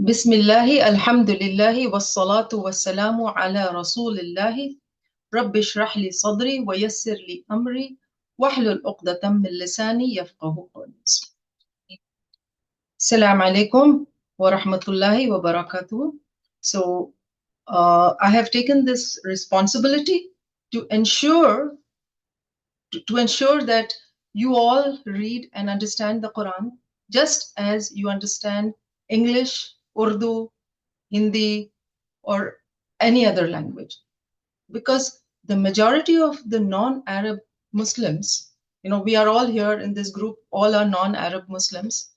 Bismillahi, alhamdulillahi, wassalatu wassalamu ala rasulillahi, rabbi shrah li sadri wa yassir li amri, wahlul uqdatam min lisani yafqahu qawli. Assalamu alaikum wa rahmatullahi wa barakatuh. So, I have taken this responsibility to ensure that you all read and understand the Quran just as you understand English, Urdu, Hindi, or any other language. Because the majority of the non-Arab Muslims, we are all here in this group, all are non-Arab Muslims,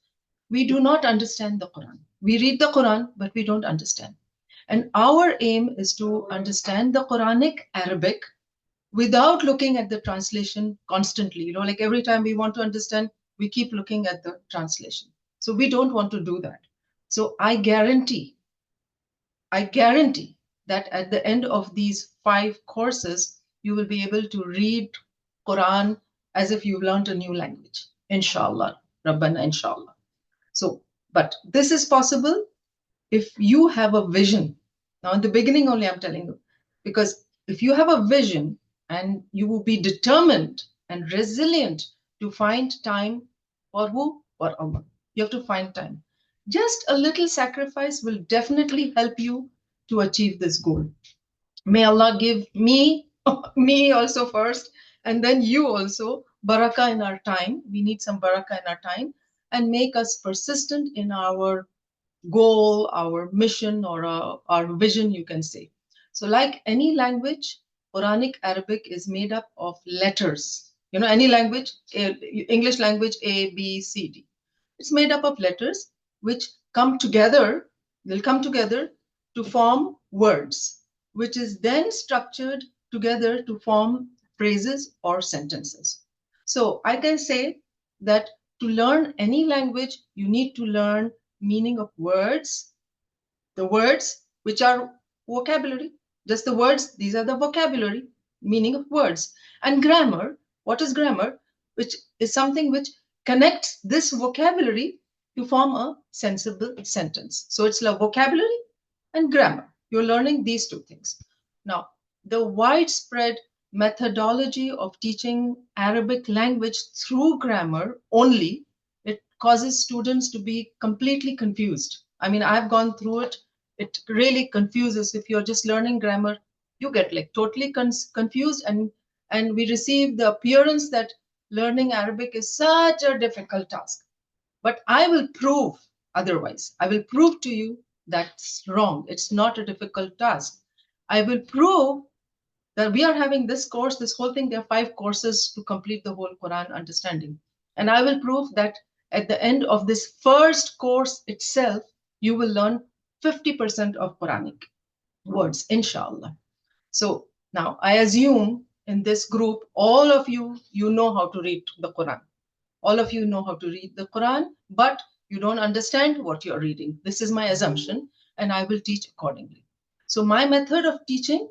we do not understand the Quran. We read the Quran, but we don't understand. And our aim is to understand the Quranic Arabic without looking at the translation constantly. Like every time we want to understand, we keep looking at the translation. So we don't want to do that. So I guarantee that at the end of these 5 courses, you will be able to read Quran as if you've learned a new language. Inshallah. Rabbana, inshallah. So, but this is possible if you have a vision. Now, in the beginning only, I'm telling you, because if you have a vision and you will be determined and resilient to find time for who? For Allah. You have to find time. Just a little sacrifice will definitely help you to achieve this goal. May Allah give me also first, and then you also, barakah in our time. We need some barakah in our time, and make us persistent in our goal, our mission, or our vision, you can say. So like any language, Quranic Arabic is made up of letters. Any language, English language, A, B, C, D. It's made up of letters which come together, they'll come together to form words, which is then structured together to form phrases or sentences. So I can say that to learn any language, you need to learn meaning of words, the words which are vocabulary, just the words, these are the vocabulary, meaning of words. And grammar, what is grammar? Which is something which connects this vocabulary to form a sensible sentence. So it's like vocabulary and grammar. You're learning these two things. Now, the widespread methodology of teaching Arabic language through grammar only, it causes students to be completely confused. I mean, I've gone through it. It really confuses. If you're just learning grammar, you get like totally confused, and we receive the appearance that learning Arabic is such a difficult task. But I will prove otherwise. I will prove to you that's wrong. It's not a difficult task. I will prove that we are having this course, this whole thing, there are 5 courses to complete the whole Quran understanding. And I will prove that at the end of this first course itself, you will learn 50% of Quranic words, inshallah. So now I assume in this group, all of you know how to read the Quran. All of you know how to read the Quran, but you don't understand what you're reading. This is my assumption, and I will teach accordingly. So my method of teaching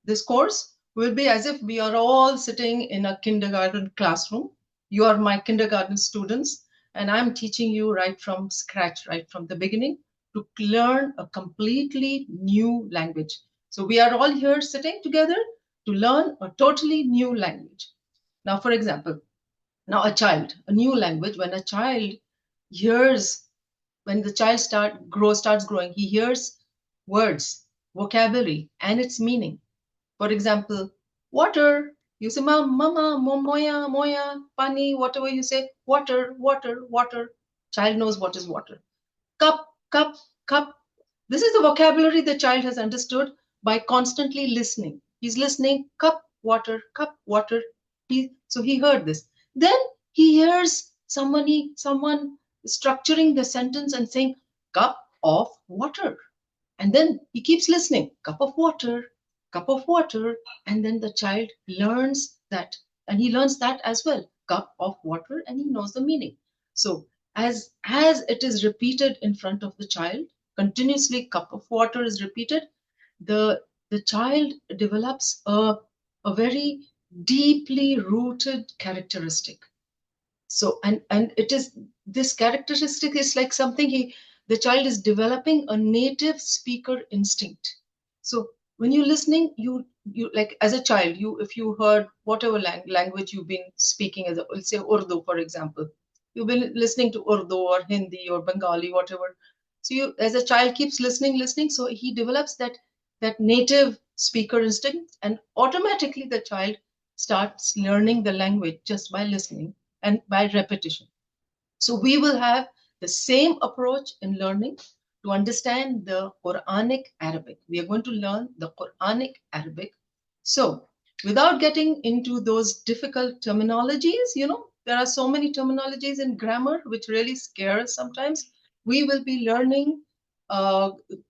this course will be as if we are all sitting in a kindergarten classroom. You are my kindergarten students, and I'm teaching you right from scratch, right from the beginning, to learn a completely new language. So we are all here sitting together to learn a totally new language. Now, for example, now a child, a new language, when a child hears, when the child starts growing, he hears words, vocabulary, and its meaning. For example, water. You say, mama, moya, moya, pani, whatever you say, water, water, water. Child knows what is water. Cup, cup, cup. This is the vocabulary the child has understood by constantly listening. He's listening, cup, water, water. So he heard this. Then he hears someone structuring the sentence and saying, cup of water. And then he keeps listening, cup of water, and then the child learns that, and he learns that as well, cup of water, and he knows the meaning. So as it is repeated in front of the child, continuously cup of water is repeated, the child develops a very deeply rooted characteristic. So and it is, this characteristic is like something the child is developing a native speaker instinct. So when you're listening, you like as a child, you if you heard whatever language you've been speaking, as a, let's say Urdu, for example, you've been listening to Urdu or Hindi or Bengali, whatever. So you, as a child, keeps listening. So he develops that native speaker instinct, and automatically the child starts learning the language just by listening and by repetition. So we will have the same approach in learning to understand the Quranic Arabic. We are going to learn the Quranic Arabic. So without getting into those difficult terminologies, there are so many terminologies in grammar which really scare us sometimes. We will be learning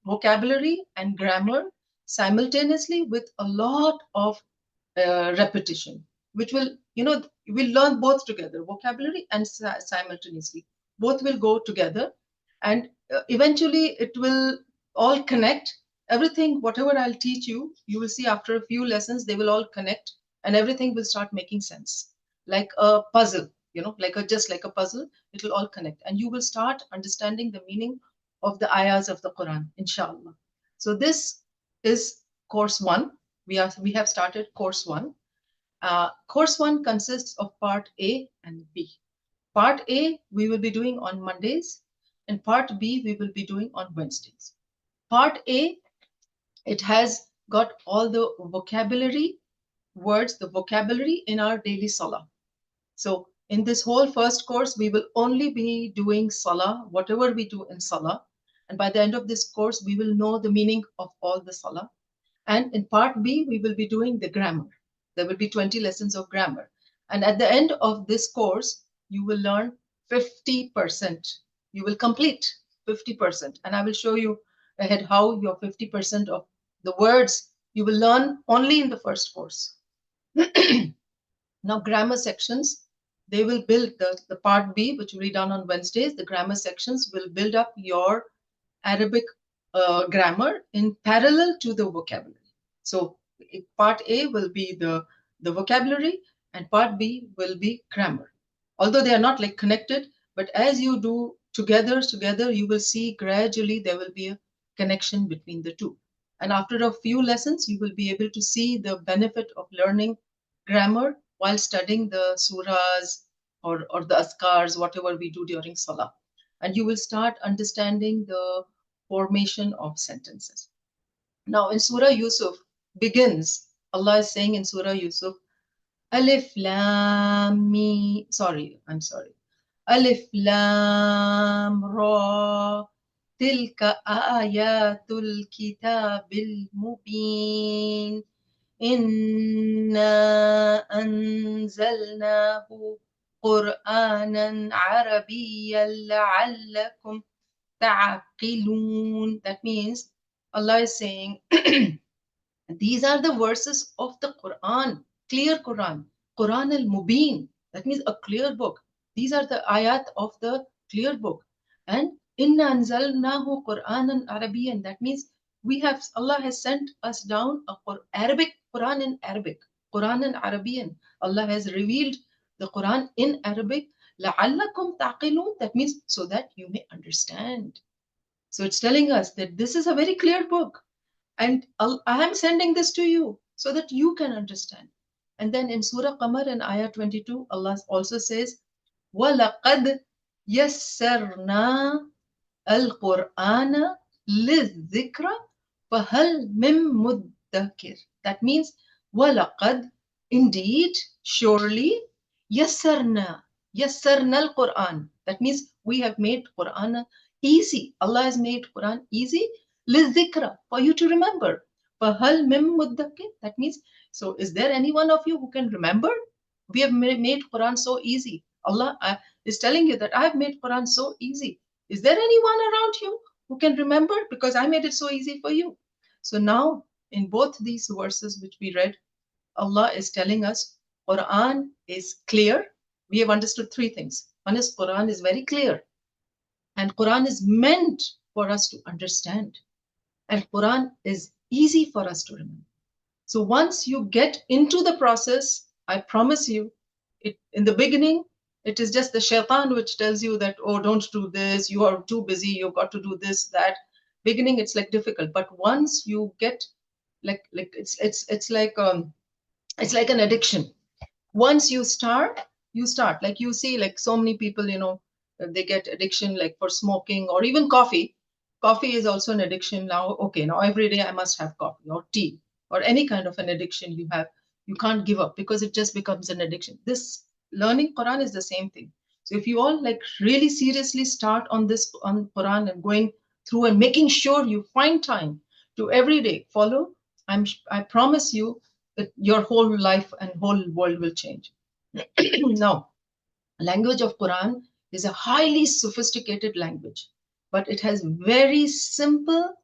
vocabulary and grammar simultaneously with a lot of repetition, which will, we'll learn both together, vocabulary and simultaneously. Both will go together, and eventually it will all connect. Everything, whatever I'll teach you, you will see after a few lessons, they will all connect and everything will start making sense. Like a puzzle, just like a puzzle, it will all connect and you will start understanding the meaning of the ayahs of the Quran, inshallah. So this is course one. We have started course one. Course one consists of part A and B. Part A we will be doing on Mondays, and part B we will be doing on Wednesdays. Part A, it has got all the vocabulary words, the vocabulary in our daily Salah. So in this whole first course, we will only be doing Salah, whatever we do in Salah. And by the end of this course, we will know the meaning of all the Salah. And in part B, we will be doing the grammar. There will be 20 lessons of grammar. And at the end of this course, you will learn 50%. You will complete 50%. And I will show you ahead how your 50% of the words you will learn only in the first course. Now, grammar sections, they will build the part B, which will be done on Wednesdays. The grammar sections will build up your Arabic grammar in parallel to the vocabulary. So part A will be the vocabulary and part B will be grammar. Although they are not like connected, but as you do together, you will see gradually there will be a connection between the two. And after a few lessons, you will be able to see the benefit of learning grammar while studying the surahs or the azkars, whatever we do during Salah. And you will start understanding the formation of sentences. Now in Surah Yusuf begins, Allah is saying in Surah Yusuf, Alif Lam Mim, Alif Lam Ra, Tilka Ayatul Kitabil Mubin, Inna Anzalnahu Qur'anan Arabiyyan La'allakum Ta'qilun. That means Allah is saying, these are the verses of the Quran, clear Quran, Quran al-Mubin. That means a clear book. These are the ayat of the clear book. And Inna anzalnahu Qur'anan Arabiyan. That means Allah has sent us down a Arabic Quran in Arabic, Quran in Arabian. Allah has revealed the Quran in Arabic. لَعَلَّكُمْ تَعْقِلُونَ. That means so that you may understand. So it's telling us that this is a very clear book. And I am sending this to you so that you can understand. And then in Surah Qamar in Ayah 22, Allah also says, وَلَقَدْ يَسَّرْنَا الْقُرْآنَ لِلذِّكْرَ فَهَلْ مِن مُدَّكِرٍ. That means, وَلَقَدْ, indeed, surely, يَسَّرْنَا al-Qur'an. That means we have made Qur'an easy. Allah has made Quran easy. لِلذِّكْرَ, for you to remember. فَهَلْ مِن مُدَّكِرٍ. That means, so is there any one of you who can remember? We have made Quran so easy. Allah is telling you that I have made Quran so easy. Is there anyone around you who can remember? Because I made it so easy for you. So now, in both these verses which we read, Allah is telling us Quran is clear. We have understood three things. One is Quran is very clear. And Quran is meant for us to understand. And Quran is easy for us to remember. So once you get into the process, I promise you, in the beginning, It is just the shaitan which tells you that, oh, don't do this, you are too busy, you've got to do this, that. Beginning, it's like difficult, but once you get it's like an addiction. Once you start, like you see, like so many people, they get addiction like for smoking or even coffee. Coffee is also an addiction now. Okay, now every day I must have coffee or tea or any kind of an addiction you have. You can't give up because it just becomes an addiction. This learning Quran is the same thing. So if you all like really seriously start on this on Quran and going through and making sure you find time to every day follow, I promise you that your whole life and whole world will change. Now, language of Quran is a highly sophisticated language, but it has very simple,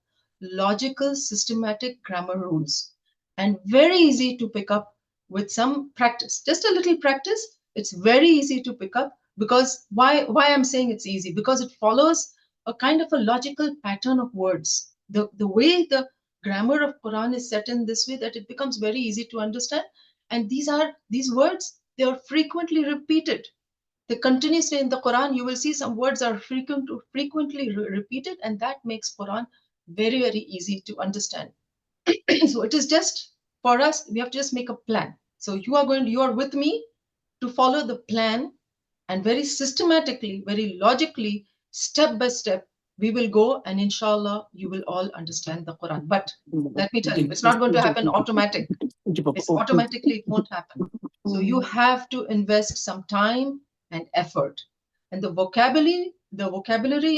logical, systematic grammar rules and very easy to pick up with some practice. Just a little practice, it's very easy to pick up. Because why I'm saying it's easy? Because it follows a kind of a logical pattern of words. The way the grammar of Quran is set in this way that it becomes very easy to understand. And these words, they are frequently repeated. They continuously in the Quran, you will see some words are frequently repeated, and that makes Quran very, very easy to understand. So it is just for us, we have to just make a plan. So you are with me to follow the plan, and very systematically, very logically, step by step, we will go, and inshallah, you will all understand the Quran. But let me tell you, it's not going to happen automatic. It's automatically, it won't happen. So you have to invest some time and effort. And the vocabulary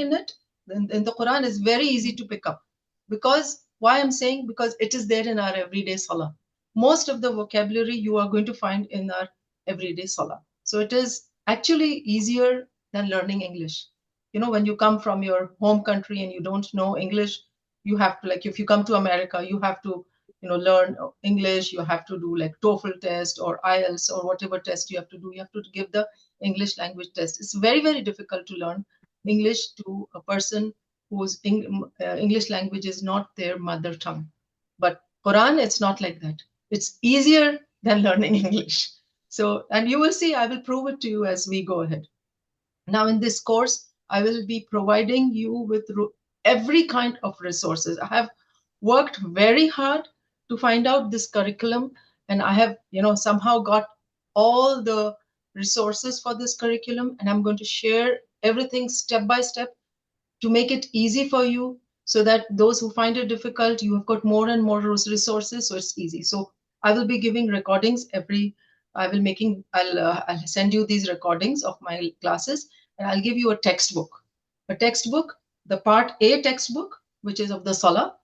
in it, in the Quran is very easy to pick up. Because why I'm saying, because it is there in our everyday salah. Most of the vocabulary you are going to find in our everyday salah. So it is actually easier than learning English. When you come from your home country and you don't know English, you have to, like, if you come to America, you have to learn English. You have to do like TOEFL test or IELTS or whatever test you have to do. You have to give the English language test. It's very, very difficult to learn English to a person whose English language is not their mother tongue. But Quran, it's not like that. It's easier than learning English. So, and you will see, I will prove it to you as we go ahead. Now, in this course, I will be providing you with every kind of resources. I have worked very hard to find out this curriculum, and I have, somehow got all the resources for this curriculum, and I'm going to share everything step by step to make it easy for you, so that those who find it difficult, you have got more and more resources, so it's easy. So I will be giving recordings I'll send you these recordings of my classes, and I'll give you a textbook, the part A textbook, which is of the Salah,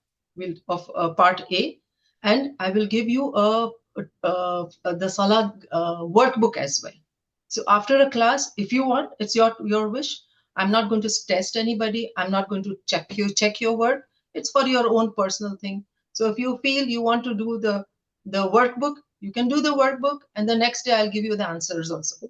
of part A, and I will give you the Salah workbook as well. So after a class, if you want, it's your wish. I'm not going to test anybody. I'm not going to check your work. It's for your own personal thing. So if you feel you want to do the workbook, you can do the workbook, and the next day I'll give you the answers also.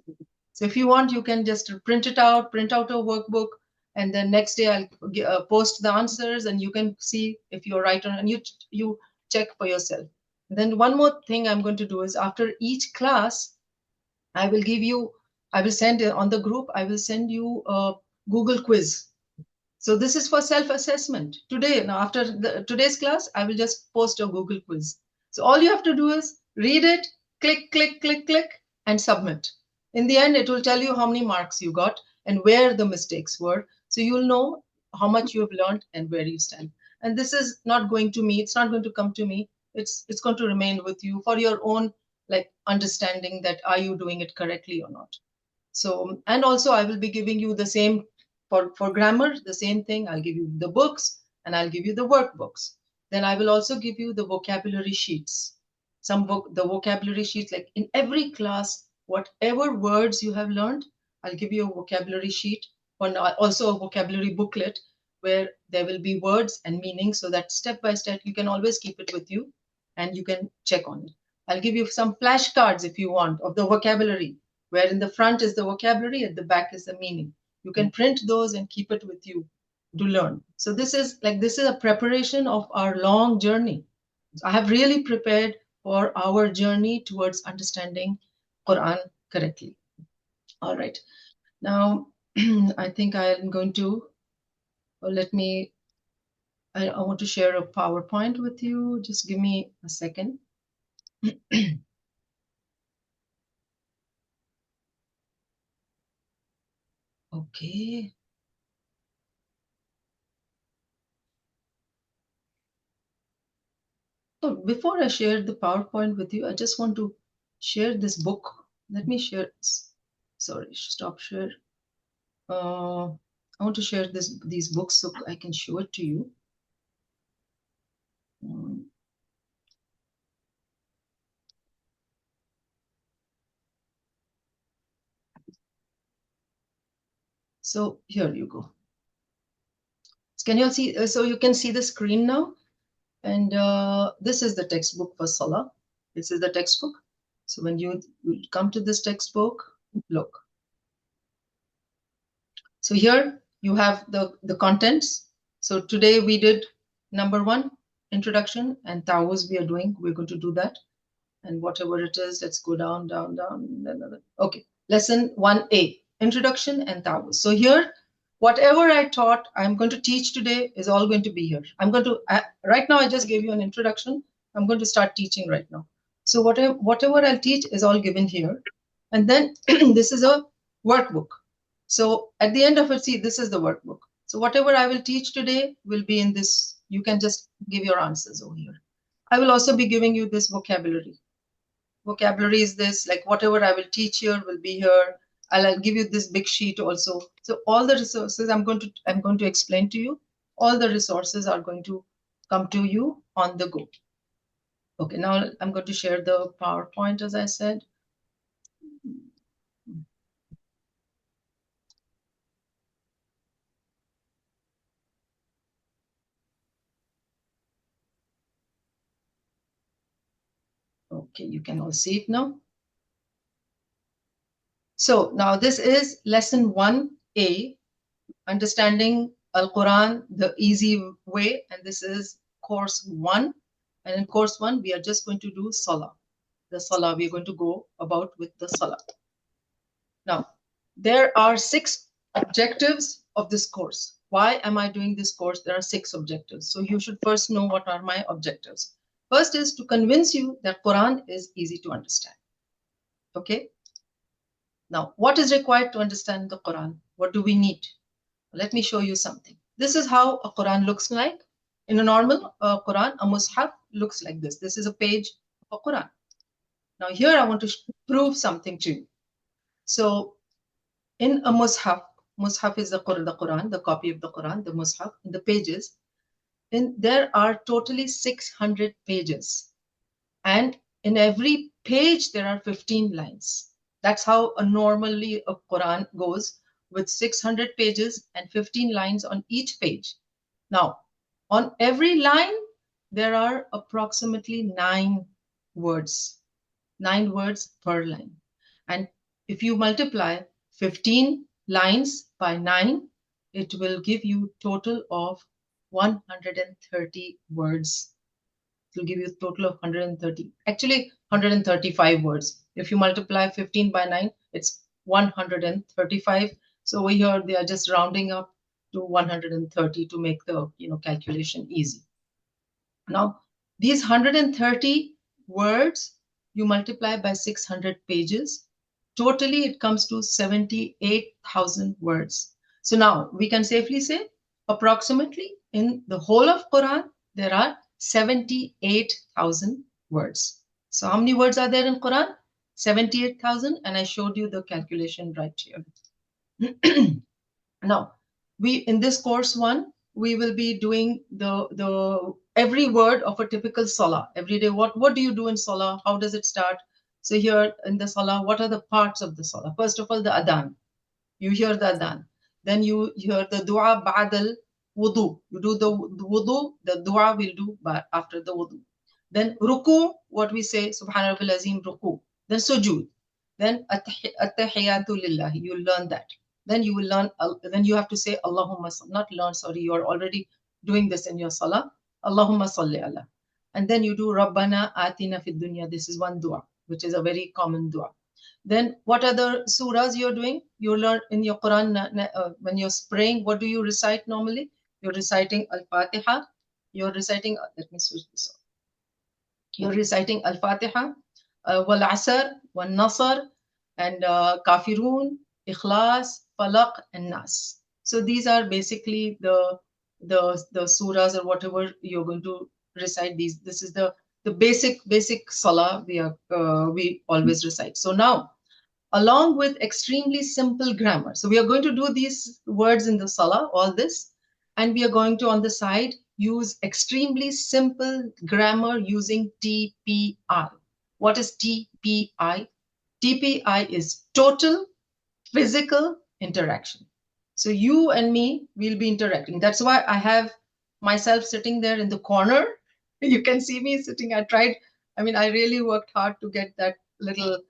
So if you want, you can just print out a workbook, and then next day I'll post the answers, and you can see if you're right or not, and you check for yourself. Then one more thing I'm going to do is, after each class, I will send on the group, I will send you a Google quiz. So this is for self-assessment. Now after today's class, I will just post a Google quiz. So all you have to do is read it, click, click, click, click, and submit. In the end, it will tell you how many marks you got and where the mistakes were. So you'll know how much you have learned and where you stand. And this is not going to me. It's not going to come to me. It's going to remain with you for your own understanding that are you doing it correctly or not. So, and also I will be giving you the same for grammar, the same thing. I'll give you the books and I'll give you the workbooks. Then I will also give you the vocabulary sheets. The vocabulary sheets, like in every class, whatever words you have learned, I'll give you a vocabulary sheet, or also a vocabulary booklet where there will be words and meanings, so that step by step you can always keep it with you and you can check on it. I'll give you some flashcards if you want of the vocabulary, where in the front is the vocabulary, at the back is the meaning. You can print those and keep it with you to learn. So this is a preparation of our long journey. I have really prepared for our journey towards understanding Quran correctly. All right. Now, I think I'm going to let me. I want to share a PowerPoint with you. Just give me a second. Okay. So before I share the PowerPoint with you, I just want to share this book. Let me share. Sorry, stop share. I want to share these books so I can show it to you. Um, so here you go. Can you all see? So you can see the screen now. And this is the textbook for Salah. This is the textbook. So when you come to this textbook, look. So here you have the contents. So today we did number 1, introduction, and Ta'awuz we are doing. We're going to do that. And whatever it is, let's go down, down, down. Okay, lesson 1A, introduction and Ta'awuz. So here, whatever I taught, I'm going to teach today is all going to be here. I'm going to, right now I just gave you an introduction. I'm going to start teaching right now. So whatever I'll teach is all given here. And then this is a workbook. So at the end of it, see, this is the workbook. So whatever I will teach today will be in this. You can just give your answers over here. I will also be giving you this vocabulary. Vocabulary is this, like whatever I will teach here will be here. I'll give you this big sheet also. So all the resources I'm going to explain to you. All the resources are going to come to you on the go. Okay, now I'm going to share the PowerPoint as I said. Okay, you can all see it now. So now this is lesson 1A, understanding Al-Quran the easy way, and this is course 1. And in course 1, we are just going to do Salah. The Salah, we are going to go about with the Salah. Now, there are 6 objectives of this course. Why am I doing this course? There are 6 objectives. So you should first know what are my objectives. First is to convince you that Quran is easy to understand. Okay? Now, what is required to understand the Quran? What do we need? Let me show you something. This is how a Quran looks like. In a normal Quran, a mushaf looks like this. This is a page of a Quran. Now here I want to prove something to you. So in a mushaf, mushaf is the Quran, the copy of the Quran, the mushaf, in the pages. There are totally 600 pages. And in every page, there are 15 lines. That's how normally a Quran goes, with 600 pages and 15 lines on each page. Now, on every line, there are approximately 9 words. 9 words per line. And if you multiply 15 lines by 9, it will give you total of 130 words. It will give you a total of 130. Actually, 135 words. If you multiply 15 by 9, it's 135. So over here, they are just rounding up to 130 to make the calculation easy. Now, these 130 words, you multiply by 600 pages. Totally, it comes to 78,000 words. So now we can safely say approximately in the whole of Quran, there are 78,000 words. So how many words are there in Quran? 78,000, and I showed you the calculation right here. Now, in this course 1, we will be doing the every word of a typical Salah. Every day, what do you do in Salah? How does it start? So here in the Salah, what are the parts of the Salah? First of all, the Adhan. You hear the Adhan. Then you hear the Dua Ba'dal Wudu. You do the Wudu, the Dua will do after the Wudu. Then Ruku, what we say, Subhana Rabbil Azim Ruku. Then Sujood. Then At-Tahiyatu Lillahi. You learn that. Then you will learn, then you have to say Allahumma, not learn, sorry, you are already doing this in your Salah. Allahumma salli ala. And then you do Rabbana Atina fid dunya. This is one dua, which is a very common dua. Then what other surahs you're doing? You learn in your Quran when you're praying. What do you recite normally? You're reciting Al-Fatiha. You're reciting. Let me switch this off. You're reciting Al-Fatiha, Wal Asr, Wal Nasr, and Kafirun, Ikhlas, Falaq, and Nas. So these are basically the surahs or whatever you're going to recite. These. This is the basic salah we always recite. So now, along with extremely simple grammar. So we are going to do these words in the Salah, all this, and we are going to, on the side, use extremely simple grammar using TPI. What is TPI? TPI is total physical interaction. So you and me will be interacting. That's why I have myself sitting there in the corner. You can see me sitting. I really worked hard to get that little,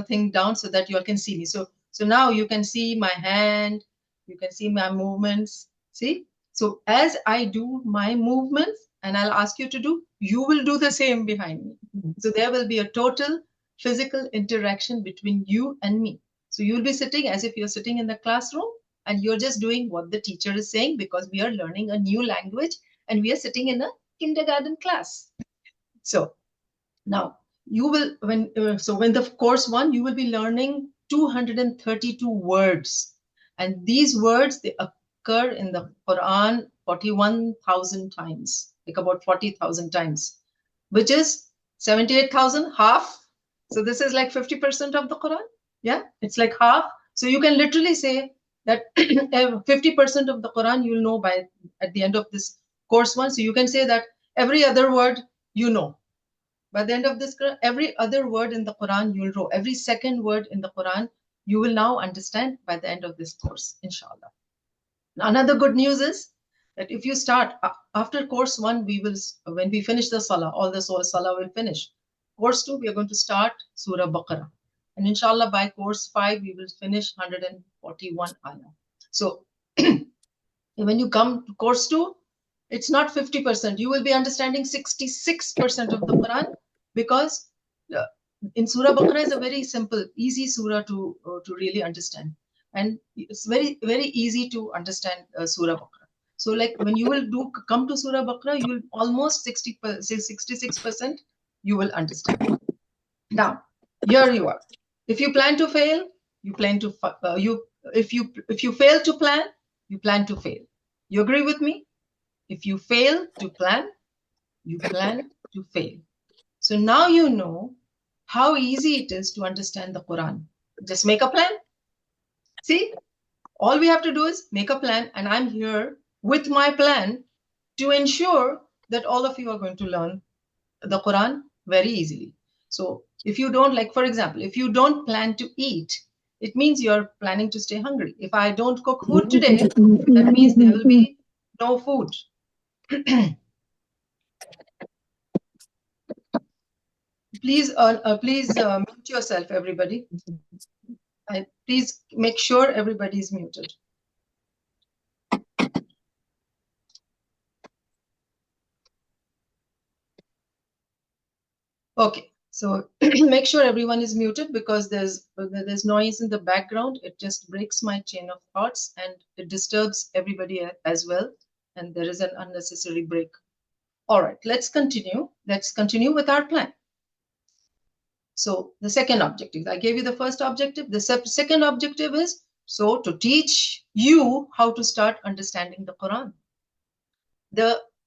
thing down so that you all can see me. So now you can see my hand, you can see my movements. See? So as I do my movements and I'll ask you to do, you will do the same behind me. So there will be a total physical interaction between you and me. So you'll be sitting as if you're sitting in the classroom and you're just doing what the teacher is saying, because we are learning a new language and we are sitting in a kindergarten class. So now you will, when the course one, you will be learning 232 words. And these words, they occur in the Quran 41,000 times, like about 40,000 times, which is 78,000, half. So this is like 50% of the Quran. Yeah, it's like half. So you can literally say that 50% of the Quran you'll know by at the end of this course one. So you can say that every other word you know. By the end of this, every other word in the Quran you'll know. Every second word in the Quran you will now understand by the end of this course, inshallah. Another good news is that if you start after course one, when we finish the Salah, all the Salah will finish. Course two, we are going to start Surah Baqarah. And inshallah, by course 5, we will finish 141 ayah. So when you come to course 2, it's not 50%. You will be understanding 66% of the Quran, because in Surah Baqarah is a very simple, easy surah to really understand. And it's very, very easy to understand Surah Baqarah. So like when you will come to Surah Baqarah, you will almost 66% you will understand. Now, here you are. If you plan to fail, you plan to if you fail to plan, you plan to fail. You agree with me? If you fail to plan, you plan to fail. So now you know how easy it is to understand the Quran. Just make a plan. See, all we have to do is make a plan, and I'm here with my plan to ensure that all of you are going to learn the Quran very easily. So if you don't, like for example, if you don't plan to eat, it means you're planning to stay hungry. If I don't cook food today, that means there will be no food. Please mute yourself, everybody. Please make sure everybody is muted. Okay, so make sure everyone is muted, because there's noise in the background. It just breaks my chain of thoughts and it disturbs everybody as well. And there is an unnecessary break. All right, let's continue. Let's continue with our plan. So the second objective, I gave you the first objective. The second objective is to teach you how to start understanding the Quran.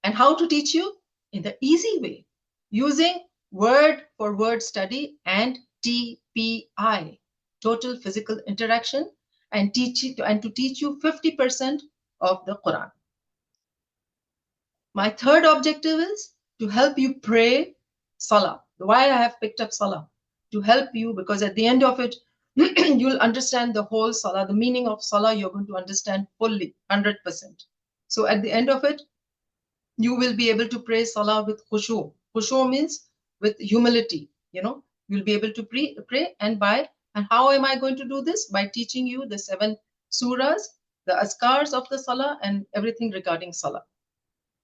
And how to teach you? In the easy way, using word for word study and TPI, total physical interaction, and to teach you 50% of the Quran. My third objective is to help you pray Salah. Why I have picked up Salah? To help you, because at the end of it, you'll understand the whole Salah. The meaning of Salah, you're going to understand fully, 100%. So at the end of it, you will be able to pray Salah with Khusoo. Khusoo means with humility. You'll be able to pray. And how am I going to do this? By teaching you the 7 surahs, the Azkars of the Salah, and everything regarding Salah.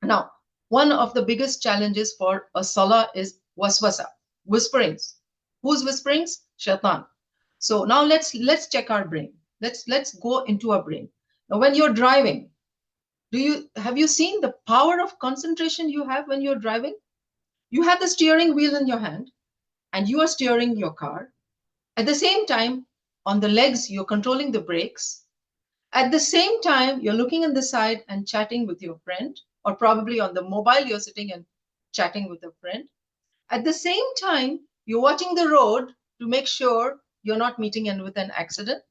Now, one of the biggest challenges for a Salah is waswasa, whisperings. Whose whisperings? Shaitan. So now let's check our brain. Let's go into our brain. Now, when you're driving, have you seen the power of concentration you have when you're driving? You have the steering wheel in your hand and you are steering your car. At the same time, on the legs, you're controlling the brakes. At the same time, you're looking on the side and chatting with your friend, or probably on the mobile, you're sitting and chatting with a friend. At the same time, you're watching the road to make sure you're not meeting in with an accident.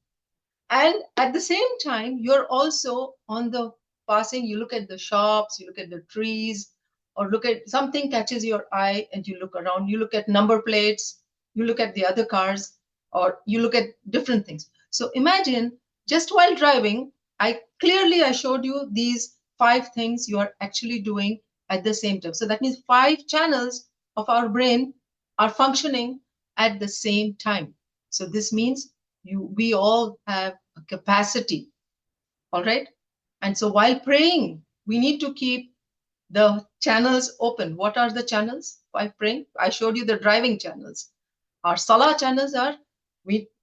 And at the same time, you're also on the passing, you look at the shops, you look at the trees, or look at something catches your eye and you look around, you look at number plates, you look at the other cars, or you look at different things. So imagine just while driving, I showed you these 5 things you are actually doing at the same time. So that means 5 channels of our brain are functioning at the same time. So this means we all have a capacity, all right? And so while praying, we need to keep the channels open. What are the channels while praying? I showed you the driving channels. Our Salah channels are,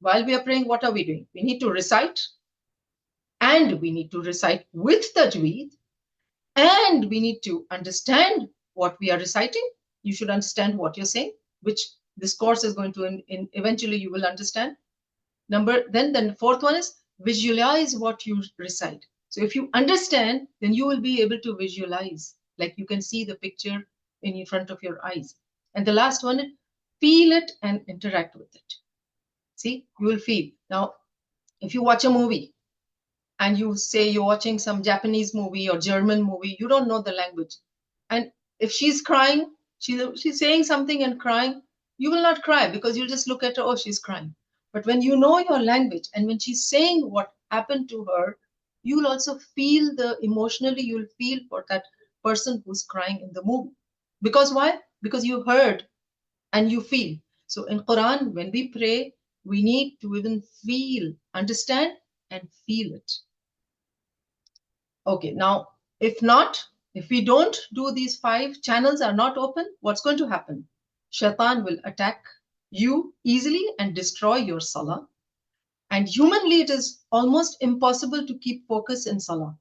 while we are praying, what are we doing? We need to recite, and we need to recite with tajweed, and we need to understand what we are reciting. You should understand what you're saying, which this course is going to, eventually you will understand. Then the 4th one is visualize what you recite. So if you understand, then you will be able to visualize, like you can see the picture in front of your eyes. And the last one is feel it and interact with it. See, you will feel. Now, if you watch a movie and you say you're watching some Japanese movie or German movie, you don't know the language. And if she's crying, she's saying something and crying, you will not cry because you'll just look at her, oh, she's crying. But when you know your language and when she's saying what happened to her, you'll also feel emotionally, you'll feel for that person who's crying in the movie. Because why? Because you heard and you feel. So in Quran, when we pray, we need to even feel, understand and feel it. Okay, now, if we don't do these 5 channels are not open, what's going to happen? Shaitan will attack you easily and destroy your Salah. And humanly, it is almost impossible to keep focus in Salah.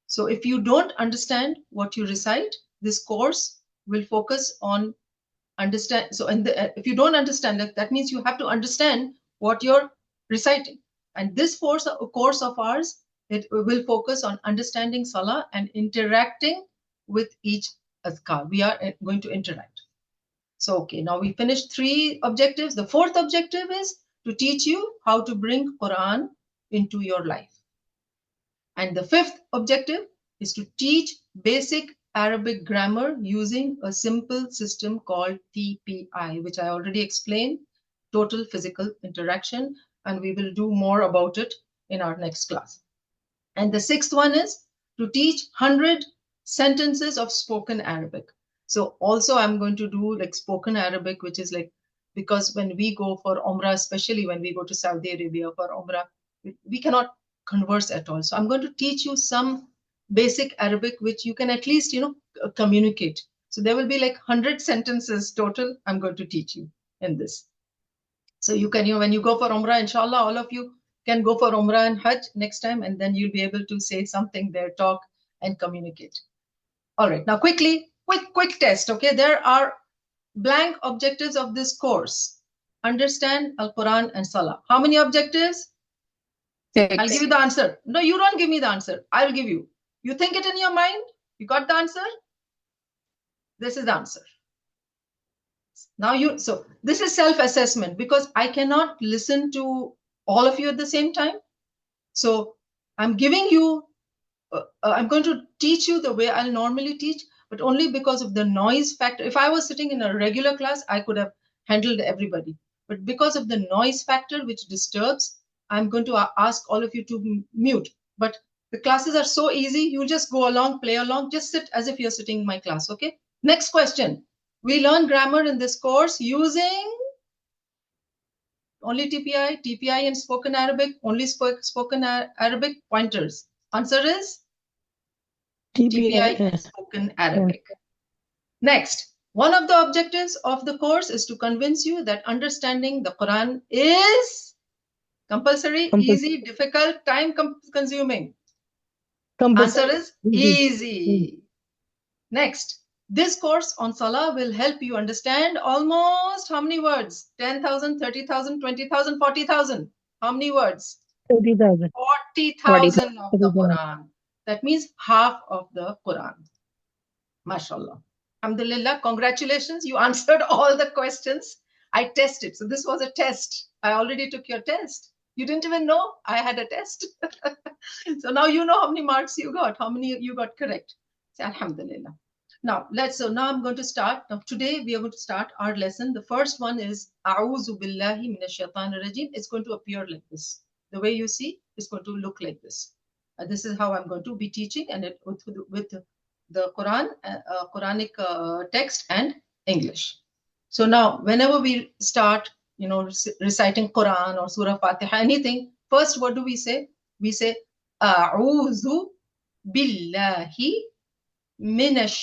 So if you don't understand what you recite, this course will focus on understand. So if you don't understand it, that means you have to understand what you're reciting. And this course of ours, it will focus on understanding Salah and interacting with each azkar. We are going to interact. So, okay, now we finished 3 objectives. The 4th objective is to teach you how to bring Quran into your life. And the 5th objective is to teach basic Arabic grammar using a simple system called TPI, which I already explained, total physical interaction, and we will do more about it in our next class. And the 6th one is to teach 100 sentences of spoken Arabic. So also I'm going to do like spoken Arabic, which is like, because when we go for Umrah, especially when we go to Saudi Arabia for Umrah, we cannot converse at all. So I'm going to teach you some basic Arabic, which you can at least, communicate. So there will be like 100 sentences total I'm going to teach you in this. So you can, when you go for Umrah, inshallah, all of you can go for Umrah and Hajj next time, and then you'll be able to say something there, talk and communicate. All right, now quickly, quick test, okay? There are blank objectives of this course. Understand Al-Quran and Salah. How many objectives? 6. I'll give you the answer. No, you don't give me the answer. I'll give you. You think it in your mind? You got the answer? This is the answer. Now so this is self-assessment because I cannot listen to all of you at the same time. So I'm giving you, I'm going to teach you the way I'll normally teach, but only because of the noise factor. If I was sitting in a regular class, I could have handled everybody. But because of the noise factor, which disturbs, I'm going to ask all of you to mute. But the classes are so easy. You just go along, play along, just sit as if you're sitting in my class, okay? Next question. We learn grammar in this course using only TPI in spoken Arabic, only spoken Arabic pointers. Answer is TPI in spoken Arabic. Next, one of the objectives of the course is to convince you that understanding the Quran is Compulsory, Compulsory. easy, difficult, time consuming? Compulsory. Answer is Easy. easy. Next, this course on Salah will help you understand almost how many words? 10,000, 30,000, 20,000, 40,000. How many words? 30,000. 40,000 of the 40,000. Quran. That means half of the Quran. MashaAllah. Alhamdulillah, congratulations. You answered all the questions. I tested. So this was a test. I already took your test. You didn't even know I had a test. So now you know how many marks you got, how many you got correct. Say, Alhamdulillah. Now now I'm going to start. Now today we are going to start our lesson. The first one is A'udhu Billahi Minash Shaitanir Rajim. It's going to appear like this. The way you see is going to look like this. This is how I'm going to be teaching, and with the Quran, Quranic text and English. So now, whenever we start, reciting Quran or Surah Fatiha, anything, first, what do we say? We say, A'udhu billahi minash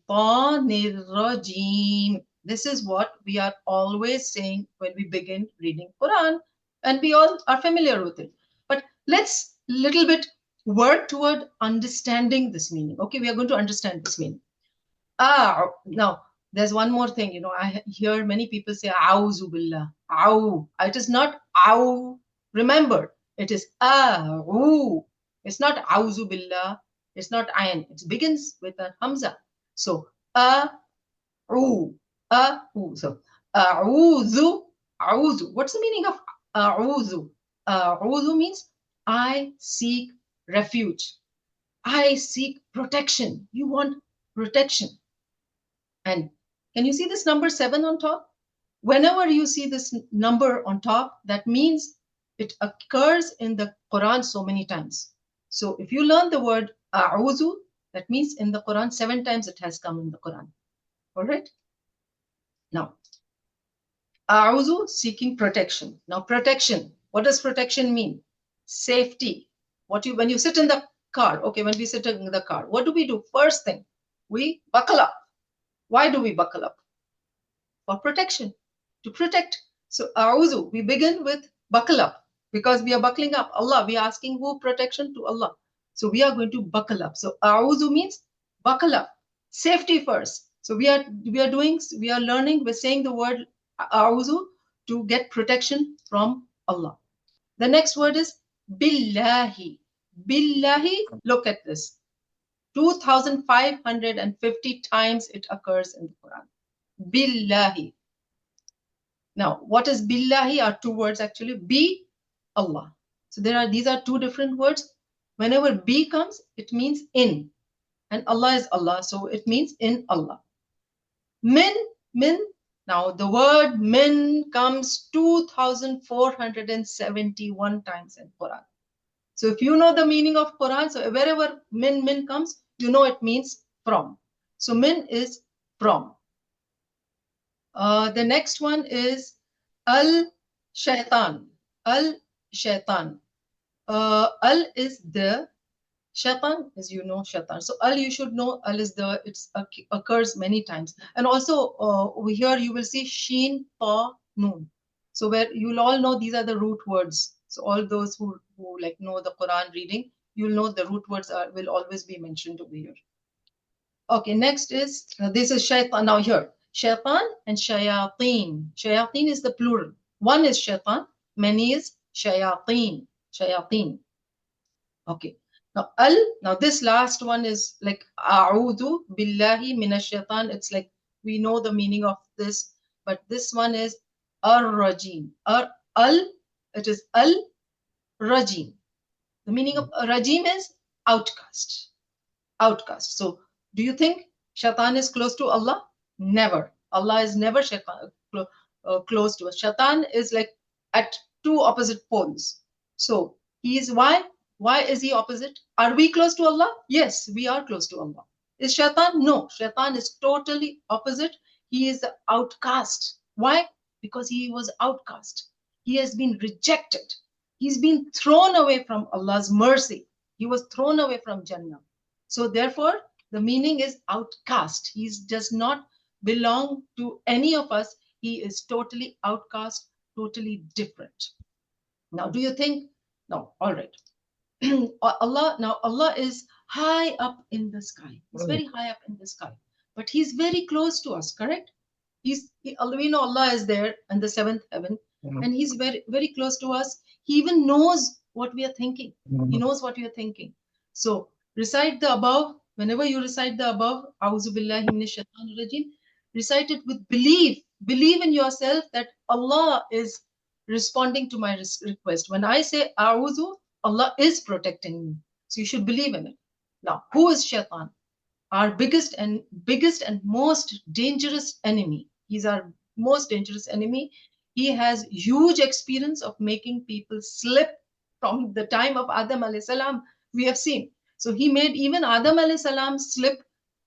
shaitanir rajim. This is what we are always saying when we begin reading Quran, and we all are familiar with it. But let's little bit work toward understanding this meaning. Okay, we are going to understand this meaning. Now there's one more thing. I hear many people say "A'udhu billah." Ow. It is not ow. Remember, it is a'u. It's not "A'udhu billah." It's not ayn. It begins with a hamza. So a'u, a'u. So a'udhu, a'udhu. What's the meaning of a'udhu? A'udhu means I seek refuge. I seek protection. You want protection. And can you see this number 7 on top? Whenever you see this number on top, that means it occurs in the Quran so many times. So if you learn the word a'udhu, that means in the Quran 7 times it has come in the Quran. All right? Now, a'udhu, seeking protection. Now, protection. What does protection mean? Safety. When you sit in the car, okay, when we sit in the car, what do? First thing, we buckle up. Why do we buckle up? For protection, to protect. So, a'udhu, we begin with buckle up because we are buckling up. Allah, we are asking who protection to Allah. So, we are going to buckle up. So, a'udhu means buckle up, safety first. So, we are learning, we're saying the word a'udhu to get protection from Allah. The next word is billahi. Billahi, look at this. 2,550 times it occurs in the Quran. Billahi. Now, what is billahi are two words actually. Bi, Allah. So these are two different words. Whenever bi comes, it means in. And Allah is Allah, so it means in Allah. Min. Now, the word min comes 2,471 times in Quran. So if you know the meaning of Quran, so wherever min comes, you know it means from. So min is from. The next one is al-shaitan. Al-shaitan. Al is the shaitan, as you know, shaitan. So al, you should know, al is the, it occurs many times. And also over here you will see sheen, pa, noon. So where you'll all know these are the root words. So all those who like know the Quran reading, you'll know the root words will always be mentioned over here. Okay, next is, this is shaitan. Now here, shaitan and shayateen. Shayateen is the plural. One is shaitan, many is shayateen. Shayateen. Okay. Now this last one is like a'udhu billahi minash shaitan. It's like we know the meaning of this, but this one is ar-rajim. It is al-rajim. The meaning of rajim is outcast. Outcast. So do you think shaitan is close to Allah? Never. Allah is never close to us. Shaitan is like at two opposite poles. So he is why? Why is he opposite? Are we close to Allah? Yes, we are close to Allah. Is shaitan? No. Shaitan is totally opposite. He is the outcast. Why? Because he was outcast. He has been rejected. He's been thrown away from Allah's mercy. He was thrown away from Jannah. So therefore, the meaning is outcast. He does not belong to any of us. He is totally outcast, totally different. Now, do you think? No, all right. Allah is high up in the sky. He's very high up in the sky, but He's very close to us. Correct? We know Allah is there in the seventh heaven, and He's very very close to us. He even knows what we are thinking. He knows what we are thinking. So recite the above. Whenever you recite the above, A'udhu billahi minash shaitanir rajim, recite it with belief. Believe in yourself that Allah is responding to my request. When I say A'udhu, Allah is protecting me. So you should believe in it. Now, who is shaitan? Our biggest and most dangerous enemy. He's our most dangerous enemy. He has huge experience of making people slip from the time of Adam alayhi salam. We have seen. So he made even Adam alayhi salam slip,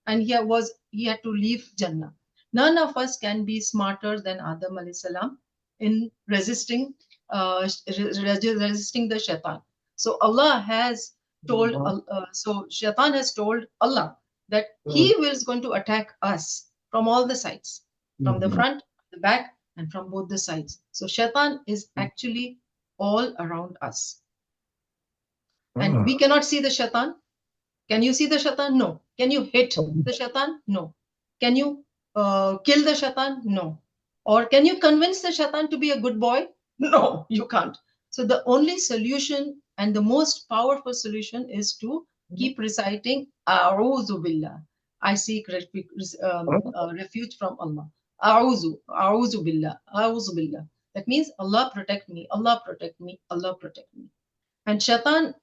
and he had to leave Jannah. None of us can be smarter than Adam alayhi salam in resisting the shaitan. So Allah has told, so shaitan has told Allah that he is going to attack us from all the sides, from the front, the back, and from both the sides. So shaitan is actually all around us. And we cannot see the shaitan. Can you see the shaitan? No. Can you hit the shaitan? No. Can you kill the shaitan? No. Or can you convince the shaitan to be a good boy? No, you can't. So the only solution and the most powerful solution is to keep reciting A'udhu Billah. I seek refuge from Allah. A'udhu Billah, A'udhu Billah. That means Allah protect me, Allah protect me, Allah protect me. And shaitan,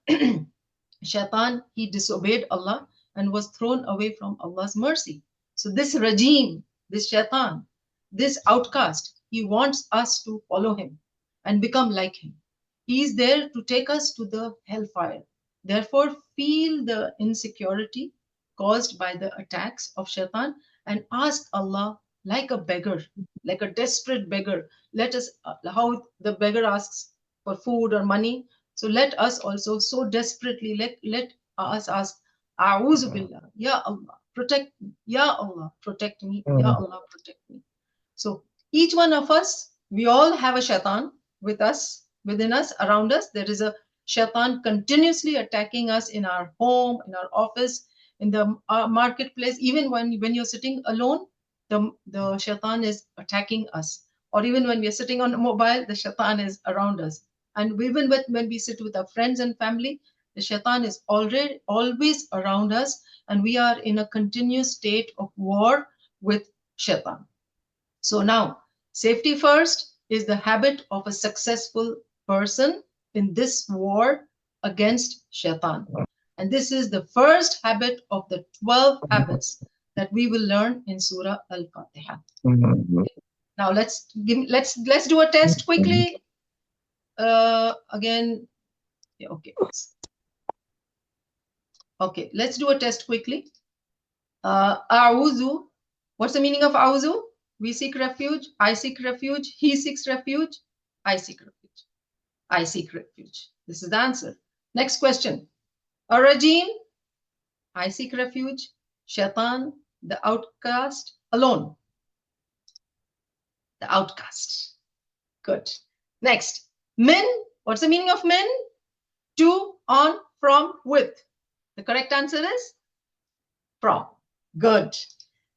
he disobeyed Allah and was thrown away from Allah's mercy. So this regime, this shaitan, this outcast, he wants us to follow him and become like him. He is there to take us to the hellfire. Therefore, feel the insecurity caused by the attacks of shaitan and ask Allah like a beggar, like a desperate beggar. Let us, how the beggar asks for food or money. So let us also so desperately, let us ask, A'udhu Billah, Ya Allah, protect me. Ya Allah, protect me. Ya Allah, protect me. So each one of us, we all have a shaitan with us, within us, around us. There is a shaitan continuously attacking us in our home, in our office, in the marketplace. Even when you're sitting alone, the shaitan is attacking us. Or even when we are sitting on a mobile, the shaitan is around us. And even when we sit with our friends and family, the shaitan is always around us, and we are in a continuous state of war with shaitan. So now, safety first is the habit of a successful person in this war against shaitan. And this is the first habit of the 12 habits that we will learn in Surah Al-Fatiha. Now let's do a test quickly. Again, yeah, okay. Okay, let's do a test quickly. A'udhu. What's the meaning of a'udhu? We seek refuge. I seek refuge. He seeks refuge. I seek refuge. I seek refuge. This is the answer. Next question. A rajim. I seek refuge. Shaitan, the outcast, alone. The outcast. Good. Next. Min. What's the meaning of min? To, on, from, with. The correct answer is from. Good.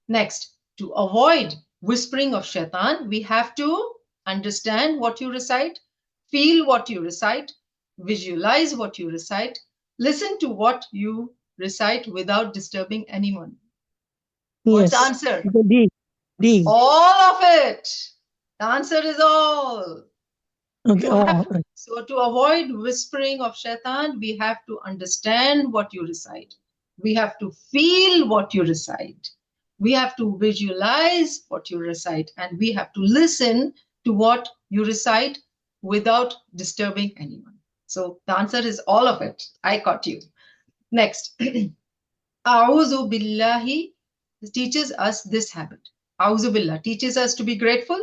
Next. To avoid whispering of shaitan, we have to understand what you recite, feel what you recite, visualize what you recite, listen to what you recite without disturbing anyone. What's the answer? D. All of it. The answer is all. Okay. So to avoid whispering of shaitan, we have to understand what you recite. We have to feel what you recite. We have to visualize what you recite, and we have to listen to what you recite without disturbing anyone. So the answer is all of it. I caught you. Next. A'udhu billahi teaches us this habit. A'udhu billah teaches us to be grateful,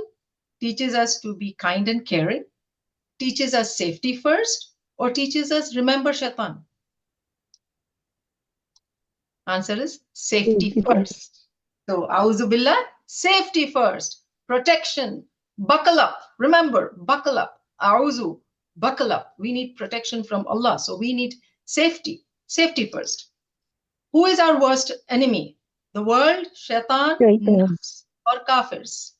teaches us to be kind and caring, teaches us safety first, or teaches us remember shaitan. Answer is safety first. So, A'udhu Billah, safety first, protection, buckle up. Remember, buckle up. A'udhu, buckle up. We need protection from Allah. So we need safety. Safety first. Who is our worst enemy? The world, shaitan, Shaitan. nafs, or kafirs?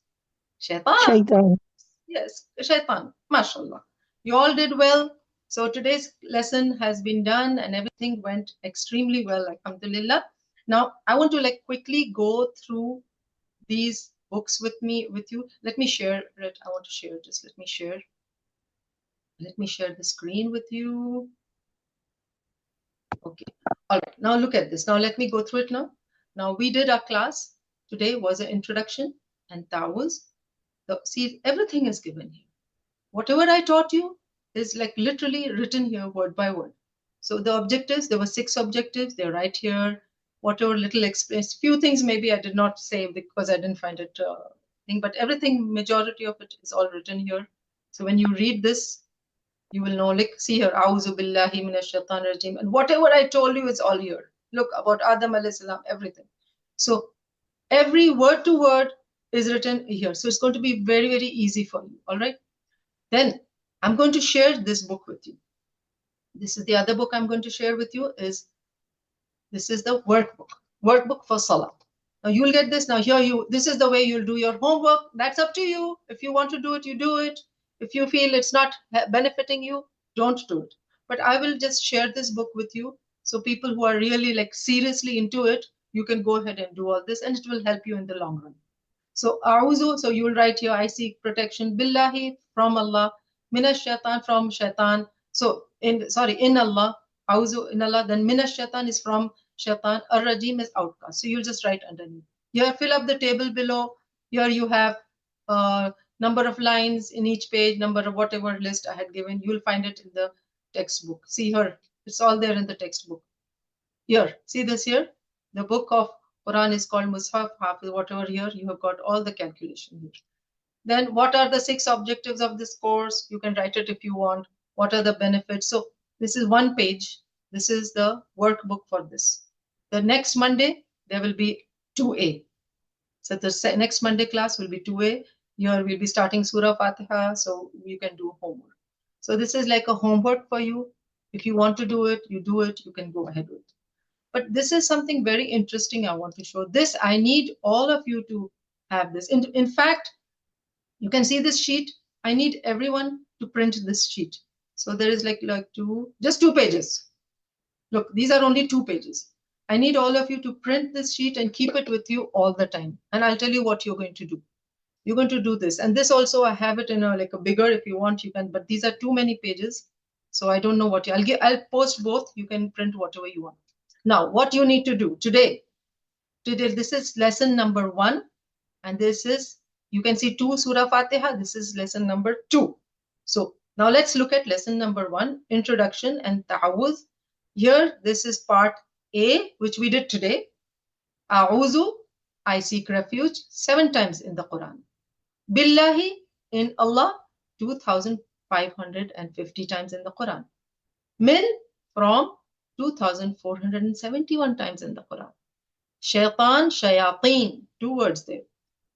Shaitan. Shaitan. Yes, shaitan. MashaAllah. You all did well. So today's lesson has been done and everything went extremely well, alhamdulillah. Now I want to quickly go through these books with you. Let me share it. I want to share this. Let me share the screen with you. Okay. All right. Now look at this. Now let me go through it now. Now we did our class. Today was an introduction and ta'awuz. See, everything is given here. Whatever I taught you is literally written here word by word. So the objectives, there were 6 objectives. They're right here. Whatever little explains, few things maybe I did not say because I didn't find it thing, but everything, majority of it is all written here. So when you read this, you will know, see here, A'udhu billahi minash shaitanir rajim. And whatever I told you is all here. Look, about Adam alayhi salam, everything. So every word to word is written here. So it's going to be very, very easy for you. All right. Then I'm going to share this book with you. This is the other book I'm going to share with you. This is the workbook for Salah. Now you'll get this. Now here this is the way you'll do your homework. That's up to you. If you want to do it, you do it. If you feel it's not benefiting you, don't do it. But I will just share this book with you. So people who are really seriously into it, you can go ahead and do all this and it will help you in the long run. So A'udhu, so you will write here, I seek protection. Billahi, from Allah. Minash shaitan, from shaitan. So in Allah. A'udhu, in Allah. Then minash shaitan is from shaitan. Ar-rajim is outcast. So you'll just write underneath. Here, fill up the table below. Here you have number of lines in each page, number of whatever list I had given. You'll find it in the textbook. See here, it's all there in the textbook. Here, see this here? The book of Quran is called Mus'haf, Hafiz, whatever here. You have got all the calculation here. Then what are the 6 objectives of this course? You can write it if you want. What are the benefits? So this is 1 page. This is the workbook for this. The next Monday, there will be 2A. So the next Monday class will be 2A. Here we'll be starting Surah Fatiha, so you can do homework. So this is like a homework for you. If you want to do it, you do it. You can go ahead with it. But this is something very interesting I want to show. This, I need all of you to have this. In fact, you can see this sheet. I need everyone to print this sheet. So there is just 2 pages. Look, these are only 2 pages. I need all of you to print this sheet and keep it with you all the time. And I'll tell you what you're going to do. You're going to do this. And this also, I have it in a bigger, if you want, you can, but these are too many pages. So I don't know what I'll post both. You can print whatever you want. Now, what you need to do today, this is lesson number 1. And this is, you can see 2 Surah Fatiha. This is lesson number 2. So now let's look at lesson number 1, introduction and ta'awuz. Here, this is part A, which we did today. A'udhu, I seek refuge 7 times in the Quran. Billahi, in Allah, 2,550 times in the Quran. Min, from 2,471 times in the Quran. Shaitan, shayateen, 2 words there.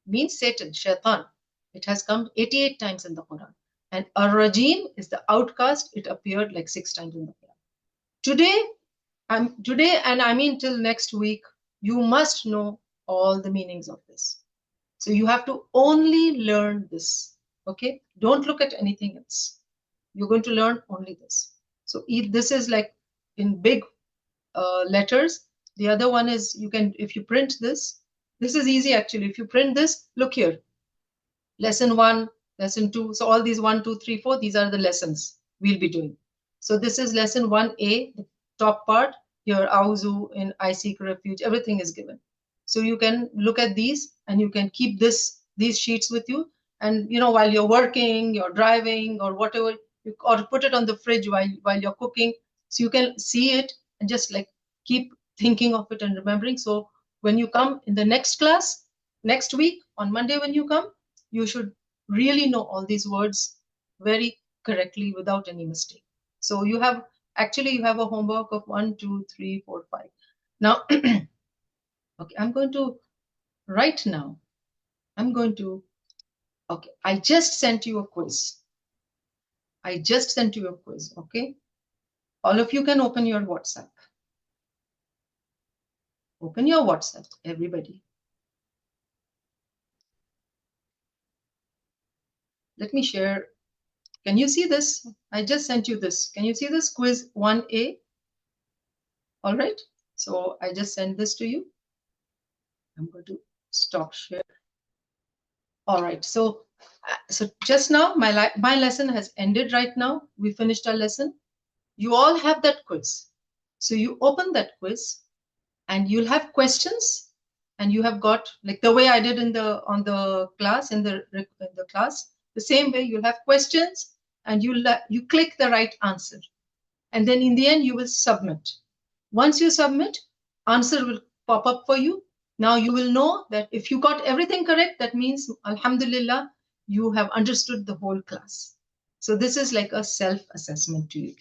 Means Satan, shaitan. It has come 88 times in the Quran. And ar-rajim is the outcast. It appeared 6 times in the Quran. Today, and I mean till next week, you must know all the meanings of this. So you have to only learn this. Okay? Don't look at anything else. You're going to learn only this. So this is in big letters. The other one is, you can, if you print this is easy actually. If you print this, look here. Lesson 1, lesson 2. So all these 1, 2, 3, 4, these are the lessons we'll be doing. So this is lesson 1A, the top part. Here, Auzu, in I seek refuge, everything is given. So you can look at these and you can keep these sheets with you. And while you're working, you're driving or whatever, or put it on the fridge while you're cooking. So you can see it and just keep thinking of it and remembering. So when you come in the next class, next week, on Monday when you come, you should really know all these words very correctly without any mistake. So you have a homework of 1, 2, 3, 4, 5. Now, okay, okay, I just sent you a quiz. I just sent you a quiz, okay? All of you can open your WhatsApp. Open your WhatsApp, everybody. Let me share. Can you see this? I just sent you this. Can you see this quiz 1A? All right. So I just sent this to you. I'm going to stop share. All right. So just now my lesson has ended right now. We finished our lesson. You all have that quiz. So you open that quiz and you'll have questions, and you have got, like the way I did in the on the class in the class, the same way you'll have questions, and you click the right answer, and then in the end you will submit. Once you submit, answer will pop up for you. Now you will know that if you got everything correct, that means alhamdulillah, you have understood the whole class. So this is like a self-assessment to you.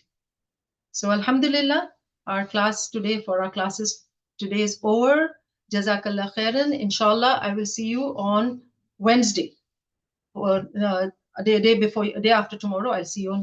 So alhamdulillah, our class today, for our classes today is over. Jazakallah khairan. Inshallah, I will see you on Wednesday. Or a day after tomorrow, I'll see you on